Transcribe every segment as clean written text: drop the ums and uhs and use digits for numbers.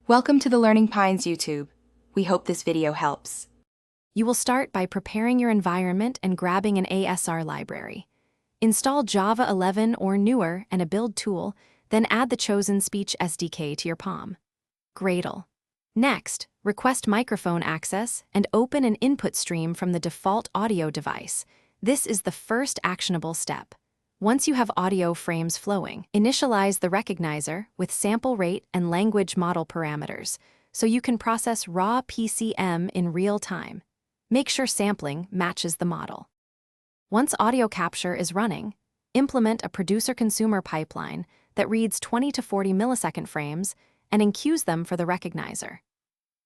Welcome to the Learning Pines YouTube. We hope this video helps. You will start by preparing your environment and grabbing an ASR library. Install Java 11 or newer and a build tool, then add the chosen speech SDK to your POM. Gradle. Next, request microphone access and open an input stream from the default audio device. This is the first actionable step. Once you have audio frames flowing, initialize the recognizer with sample rate and language model parameters so you can process raw PCM in real time. Make sure sampling matches the model. Once audio capture is running, implement a producer-consumer pipeline that reads 20 to 40 millisecond frames and enqueues them for the recognizer.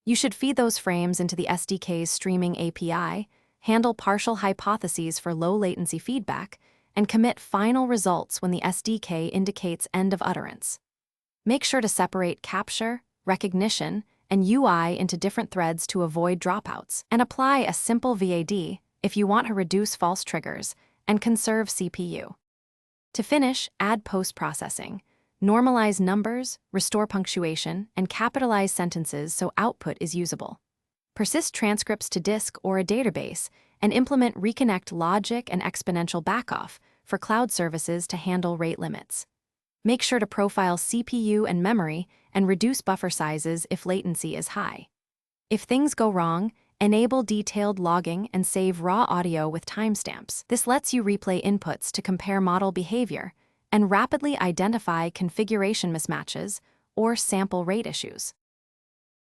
You should feed those frames into the SDK's streaming API, handle partial hypotheses for low latency feedback, and commit final results when the SDK indicates end of utterance. Make sure to separate capture, recognition, and UI into different threads to avoid dropouts, and apply a simple VAD if you want to reduce false triggers and conserve CPU. To finish, add post-processing. Normalize numbers, restore punctuation, and capitalize sentences so output is usable. Persist transcripts to disk or a database, and implement reconnect logic and exponential backoff for cloud services to handle rate limits. Make sure to profile CPU and memory and reduce buffer sizes if latency is high. If things go wrong, enable detailed logging and save raw audio with timestamps. This lets you replay inputs to compare model behavior and rapidly identify configuration mismatches or sample rate issues.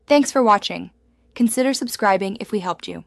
Thanks for watching. Consider subscribing if we helped you.